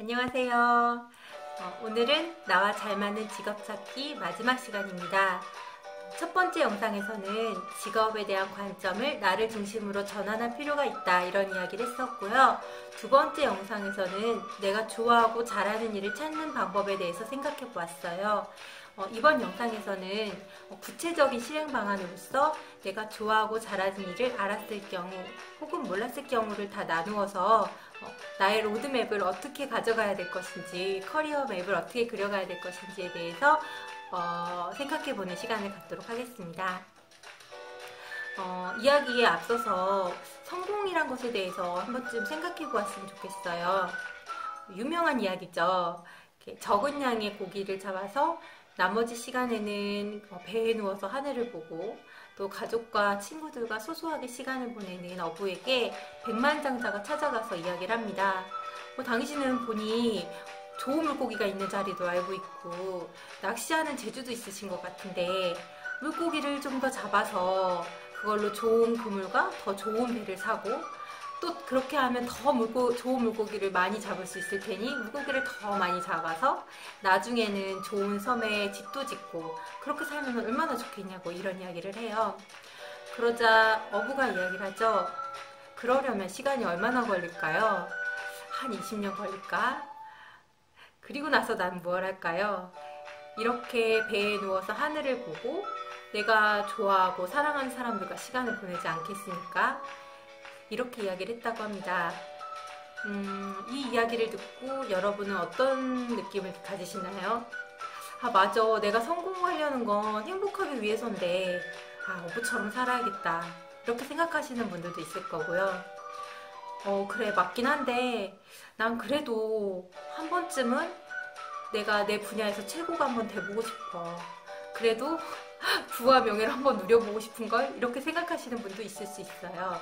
안녕하세요. 오늘은 나와 잘 맞는 직업 찾기 마지막 시간입니다. 첫 번째 영상에서는 직업에 대한 관점을 나를 중심으로 전환할 필요가 있다 이런 이야기를 했었고요. 두 번째 영상에서는 내가 좋아하고 잘하는 일을 찾는 방법에 대해서 생각해 보았어요. 이번 영상에서는 구체적인 실행 방안으로서 내가 좋아하고 잘하는 일을 알았을 경우 혹은 몰랐을 경우를 다 나누어서 나의 로드맵을 어떻게 가져가야 될 것인지, 커리어 맵을 어떻게 그려가야 될 것인지에 대해서 생각해보는 시간을 갖도록 하겠습니다. 이야기에 앞서서 성공이란 것에 대해서 한 번쯤 생각해 보았으면 좋겠어요. 유명한 이야기죠. 적은 양의 고기를 잡아서 나머지 시간에는 배에 누워서 하늘을 보고 또 가족과 친구들과 소소하게 시간을 보내는 어부에게 백만장자가 찾아가서 이야기를 합니다. 당신은 보니 좋은 물고기가 있는 자리도 알고 있고 낚시하는 재주도 있으신 것 같은데 물고기를 좀 더 잡아서 그걸로 좋은 그물과 더 좋은 배를 사고 또 그렇게 하면 더 좋은 물고기를 많이 잡을 수 있을 테니 물고기를 더 많이 잡아서 나중에는 좋은 섬에 집도 짓고 그렇게 살면 얼마나 좋겠냐고 이런 이야기를 해요. 그러자 어부가 이야기를 하죠. 그러려면 시간이 얼마나 걸릴까요? 한 20년 걸릴까? 그리고 나서 난 뭘 할까요? 이렇게 배에 누워서 하늘을 보고 내가 좋아하고 사랑하는 사람들과 시간을 보내지 않겠습니까? 이렇게 이야기를 했다고 합니다. 이 이야기를 듣고 여러분은 어떤 느낌을 가지시나요? 맞아. 내가 성공하려는 건 행복하기 위해서인데, 어부처럼 살아야겠다. 이렇게 생각하시는 분들도 있을 거고요. 그래, 맞긴 한데, 난 그래도 한 번쯤은 내가 내 분야에서 최고가 한번 돼보고 싶어. 그래도 부와 명예를 한번 누려보고 싶은걸? 이렇게 생각하시는 분도 있을 수 있어요.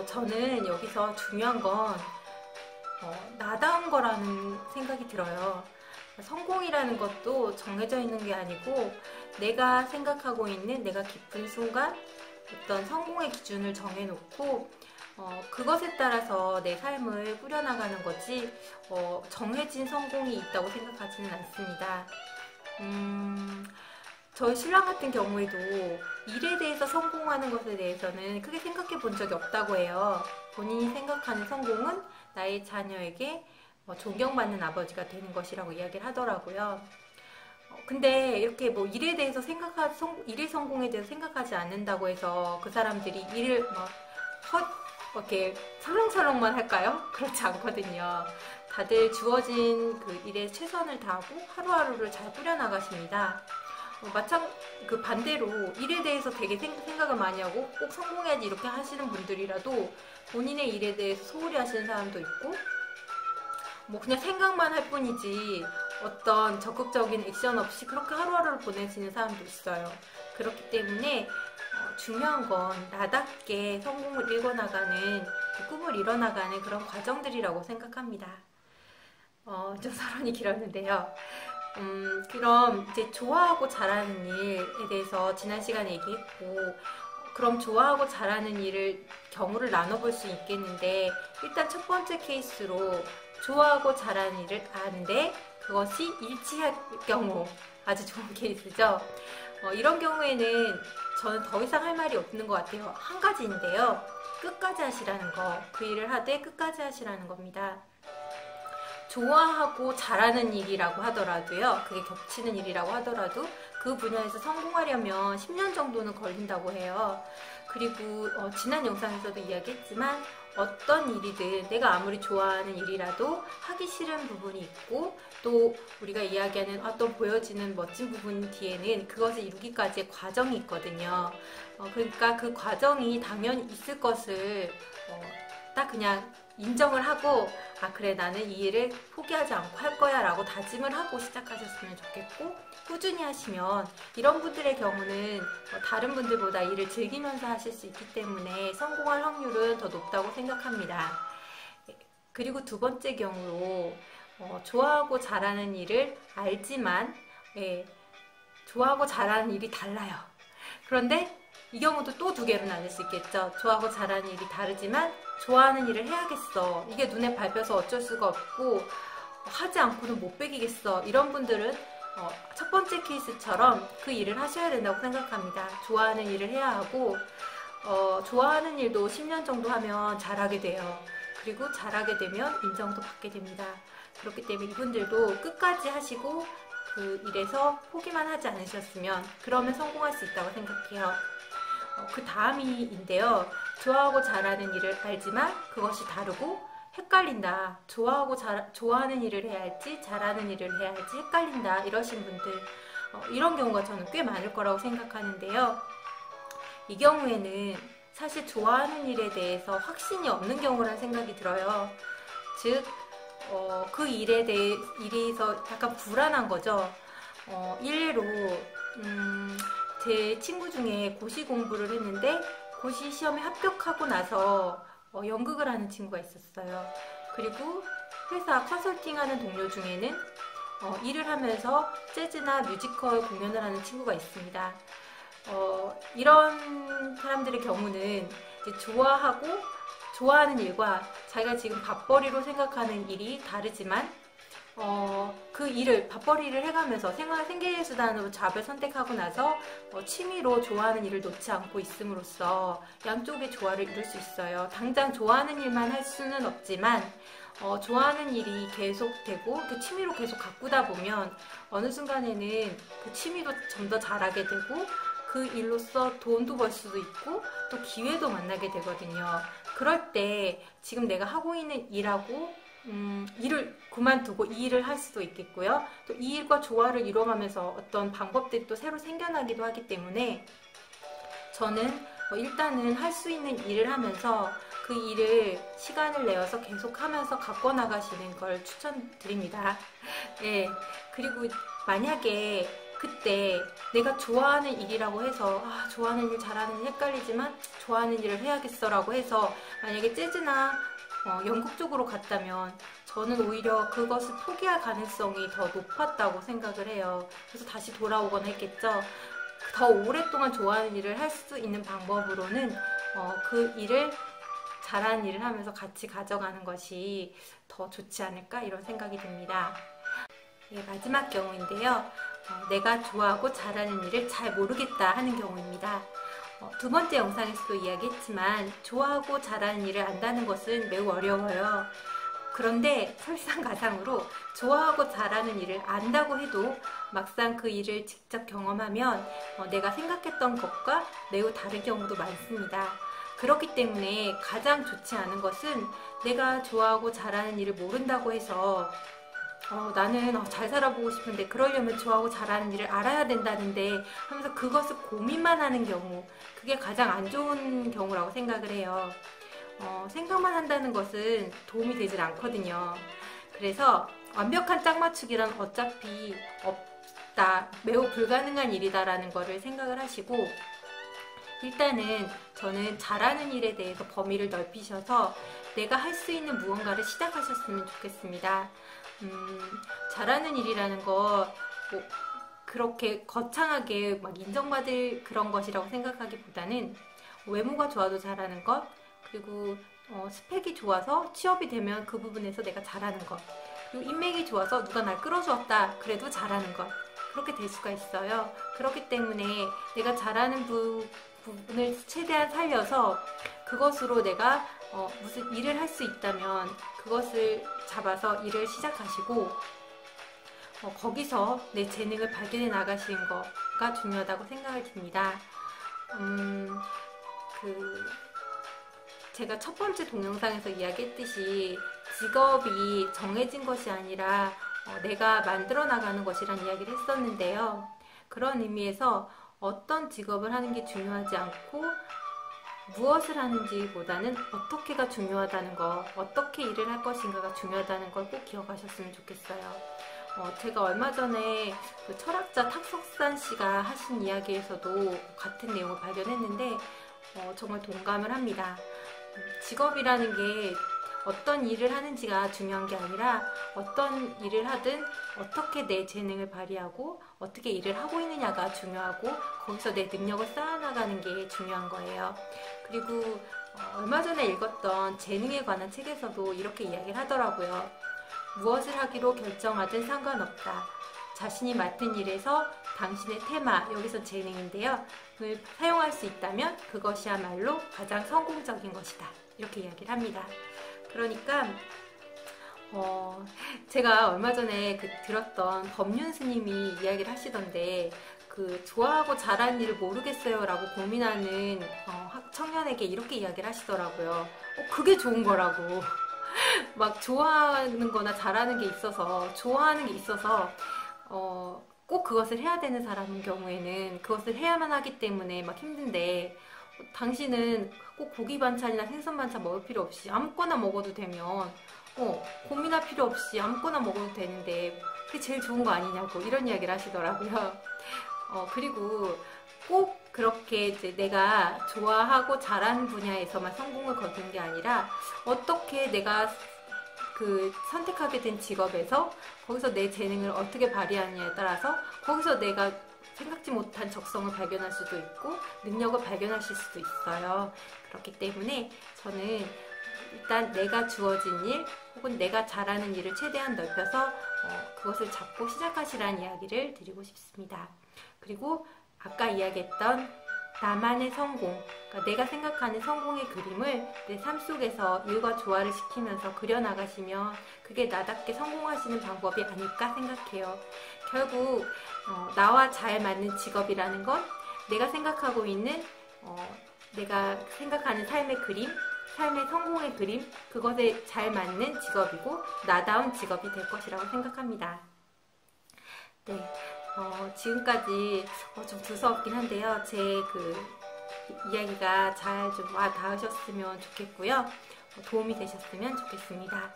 저는 여기서 중요한 건 나다운 거라는 생각이 들어요. 성공이라는 것도 정해져 있는 게 아니고 내가 생각하고 있는 내가 깊은 순간 어떤 성공의 기준을 정해놓고 그것에 따라서 내 삶을 꾸려나가는 거지 정해진 성공이 있다고 생각하지는 않습니다. 저희 신랑 같은 경우에도 일에 대해서 성공하는 것에 대해서는 크게 생각해 본 적이 없다고 해요. 본인이 생각하는 성공은 나의 자녀에게 존경받는 아버지가 되는 것이라고 이야기를 하더라고요. 근데 이렇게 일에 대해서 일의 성공에 대해서 생각하지 않는다고 해서 그 사람들이 일을 이렇게 설렁설렁만 할까요? 그렇지 않거든요. 다들 주어진 그 일에 최선을 다하고 하루하루를 잘 꾸려나가십니다. 반대로 일에 대해서 되게 생각을 많이 하고 꼭 성공해야지 이렇게 하시는 분들이라도 본인의 일에 대해서 소홀히 하시는 사람도 있고 그냥 생각만 할 뿐이지 어떤 적극적인 액션 없이 그렇게 하루하루를 보내시는 사람도 있어요. 그렇기 때문에 중요한 건 나답게 성공을 이뤄나가는 꿈을 이뤄나가는 그런 과정들이라고 생각합니다. 좀 서론이 길었는데요. 그럼 이제 좋아하고 잘하는 일에 대해서 지난 시간에 얘기했고 그럼 좋아하고 잘하는 일을 경우를 나눠볼 수 있겠는데 일단 첫 번째 케이스로 좋아하고 잘하는 일을 아는데 그것이 일치할 경우 아주 좋은 케이스죠. 이런 경우에는 저는 더 이상 할 말이 없는 것 같아요. 한 가지인데요. 끝까지 하시라는 거. 그 일을 하되 끝까지 하시라는 겁니다. 좋아하고 잘하는 일이라고 하더라도요. 그게 겹치는 일이라고 하더라도 그 분야에서 성공하려면 10년 정도는 걸린다고 해요. 그리고 지난 영상에서도 이야기했지만 어떤 일이든 내가 아무리 좋아하는 일이라도 하기 싫은 부분이 있고 또 우리가 이야기하는 어떤 보여지는 멋진 부분 뒤에는 그것을 이루기까지의 과정이 있거든요. 그러니까 그 과정이 당연히 있을 것을 딱 그냥 인정을 하고 그래 나는 이 일을 포기하지 않고 할 거야 라고 다짐을 하고 시작하셨으면 좋겠고 꾸준히 하시면 이런 분들의 경우는 다른 분들보다 일을 즐기면서 하실 수 있기 때문에 성공할 확률은 더 높다고 생각합니다. 그리고 두 번째 경우로 좋아하고 잘하는 일을 알지만 좋아하고 잘하는 일이 달라요. 그런데 이 경우도 또 두 개로 나눌 수 있겠죠. 좋아하고 잘하는 일이 다르지만 좋아하는 일을 해야겠어. 이게 눈에 밟혀서 어쩔 수가 없고 하지 않고는 못 배기겠어. 이런 분들은 첫 번째 케이스처럼 그 일을 하셔야 된다고 생각합니다. 좋아하는 일을 해야 하고 좋아하는 일도 10년 정도 하면 잘하게 돼요. 그리고 잘하게 되면 인정도 받게 됩니다. 그렇기 때문에 이분들도 끝까지 하시고 그 일에서 포기만 하지 않으셨으면 그러면 성공할 수 있다고 생각해요. 그 다음인데요. 좋아하고 잘하는 일을 알지만 그것이 다르고 헷갈린다. 좋아하는 일을 해야 할지 잘하는 일을 해야 할지 헷갈린다. 이러신 분들 이런 경우가 저는 꽤 많을 거라고 생각하는데요. 이 경우에는 사실 좋아하는 일에 대해서 확신이 없는 경우라는 생각이 들어요. 즉 그 일에 대해서 약간 불안한 거죠. 일례로 제 친구 중에 고시 공부를 했는데 고시 시험에 합격하고 나서 연극을 하는 친구가 있었어요. 그리고 회사 컨설팅하는 동료 중에는 일을 하면서 재즈나 뮤지컬 공연을 하는 친구가 있습니다. 이런 사람들의 경우는 이제 좋아하는 일과 자기가 지금 밥벌이로 생각하는 일이 다르지만 그 일을 밥벌이를 해가면서 생계수단으로 잡을 선택하고 나서 취미로 좋아하는 일을 놓지 않고 있음으로써 양쪽의 조화를 이룰 수 있어요. 당장 좋아하는 일만 할 수는 없지만 좋아하는 일이 계속되고 그 취미로 계속 가꾸다 보면 어느 순간에는 그 취미도 좀 더 잘하게 되고 그 일로서 돈도 벌 수도 있고 또 기회도 만나게 되거든요. 그럴 때 지금 내가 하고 있는 일하고 일을 그만두고 이 일을 할 수도 있겠고요. 또 이 일과 조화를 이뤄가면서 어떤 방법들이 또 새로 생겨나기도 하기 때문에 저는 일단은 할 수 있는 일을 하면서 그 일을 시간을 내어서 계속하면서 갖고 나가시는 걸 추천드립니다. 예. 그리고 만약에 그때 내가 좋아하는 일이라고 해서 좋아하는 일 잘하는 일 헷갈리지만 좋아하는 일을 해야겠어 라고 해서 만약에 재즈나 연극 쪽으로 갔다면 저는 오히려 그것을 포기할 가능성이 더 높았다고 생각을 해요. 그래서 다시 돌아오거나 했겠죠. 더 오랫동안 좋아하는 일을 할 수 있는 방법으로는 그 일을 잘하는 일을 하면서 같이 가져가는 것이 더 좋지 않을까 이런 생각이 듭니다. 네, 마지막 경우인데요. 내가 좋아하고 잘하는 일을 잘 모르겠다 하는 경우입니다. 두 번째 영상에서도 이야기했지만 좋아하고 잘하는 일을 안다는 것은 매우 어려워요. 그런데 설상가상으로 좋아하고 잘하는 일을 안다고 해도 막상 그 일을 직접 경험하면 내가 생각했던 것과 매우 다른 경우도 많습니다. 그렇기 때문에 가장 좋지 않은 것은 내가 좋아하고 잘하는 일을 모른다고 해서 나는 잘 살아보고 싶은데 그러려면 좋아하고 잘하는 일을 알아야 된다는데 하면서 그것을 고민만 하는 경우, 그게 가장 안 좋은 경우라고 생각을 해요. 생각만 한다는 것은 도움이 되질 않거든요. 그래서 완벽한 짝 맞추기란 어차피 없다, 매우 불가능한 일이다라는 거를 생각을 하시고 일단은 저는 잘하는 일에 대해서 범위를 넓히셔서 내가 할 수 있는 무언가를 시작하셨으면 좋겠습니다. 잘하는 일이라는 거 그렇게 거창하게 막 인정받을 그런 것이라고 생각하기보다는 외모가 좋아도 잘하는 것, 그리고 스펙이 좋아서 취업이 되면 그 부분에서 내가 잘하는 것, 그리고 인맥이 좋아서 누가 날 끌어주었다 그래도 잘하는 것, 그렇게 될 수가 있어요. 그렇기 때문에 내가 잘하는 부분을 최대한 살려서 그것으로 내가 무슨 일을 할 수 있다면 그것을 잡아서 일을 시작하시고 거기서 내 재능을 발견해 나가시는 거가 중요하다고 생각을 듭니다. 제가 첫 번째 동영상에서 이야기했듯이 직업이 정해진 것이 아니라 내가 만들어 나가는 것이란 이야기를 했었는데요. 그런 의미에서 어떤 직업을 하는 게 중요하지 않고 무엇을 하는지보다는 어떻게가 중요하다는 거, 어떻게 일을 할 것인가가 중요하다는 걸 꼭 기억하셨으면 좋겠어요. 제가 얼마 전에 그 철학자 탁석산 씨가 하신 이야기에서도 같은 내용을 발견했는데 정말 동감을 합니다. 직업이라는 게 어떤 일을 하는지가 중요한 게 아니라 어떤 일을 하든 어떻게 내 재능을 발휘하고 어떻게 일을 하고 있느냐가 중요하고 거기서 내 능력을 쌓아나가는 게 중요한 거예요. 그리고 얼마 전에 읽었던 재능에 관한 책에서도 이렇게 이야기를 하더라고요. 무엇을 하기로 결정하든 상관없다. 자신이 맡은 일에서 당신의 테마, 여기서 재능인데요, 을 사용할 수 있다면 그것이야말로 가장 성공적인 것이다. 이렇게 이야기를 합니다. 그러니까 제가 얼마 전에 들었던 법륜 스님이 이야기를 하시던데, 좋아하고 잘하는 일을 모르겠어요 라고 고민하는 청년에게 이렇게 이야기를 하시더라고요. 그게 좋은 거라고. 막 좋아하는 거나 잘하는 게 있어서, 좋아하는 게 있어서 꼭 그것을 해야 되는 사람인 경우에는 그것을 해야만 하기 때문에 막 힘든데, 당신은 꼭 고기 반찬이나 생선 반찬 먹을 필요 없이 아무거나 먹어도 되면 고민할 필요 없이 아무거나 먹어도 되는데 그게 제일 좋은 거 아니냐고 이런 이야기를 하시더라고요. 그리고 꼭 그렇게 이제 내가 좋아하고 잘하는 분야에서만 성공을 거두는 게 아니라 어떻게 내가 선택하게 된 직업에서 거기서 내 재능을 어떻게 발휘하느냐에 따라서 거기서 내가 생각지 못한 적성을 발견할 수도 있고 능력을 발견하실 수도 있어요. 그렇기 때문에 저는 일단 내가 주어진 일 혹은 내가 잘하는 일을 최대한 넓혀서 그것을 잡고 시작하시라는 이야기를 드리고 싶습니다. 그리고 아까 이야기했던 나만의 성공, 그러니까 내가 생각하는 성공의 그림을 내 삶 속에서 일과 조화를 시키면서 그려나가시면 그게 나답게 성공하시는 방법이 아닐까 생각해요. 결국 나와 잘 맞는 직업이라는 건 내가 생각하고 있는 내가 생각하는 삶의 그림, 삶의 성공의 그림, 그것에 잘 맞는 직업이고 나다운 직업이 될 것이라고 생각합니다. 네, 지금까지 좀 두서없긴 한데요. 제 이야기가 잘 좀 와 닿으셨으면 좋겠고요. 도움이 되셨으면 좋겠습니다.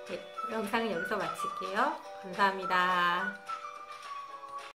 네, 영상은 여기서 마칠게요. 감사합니다.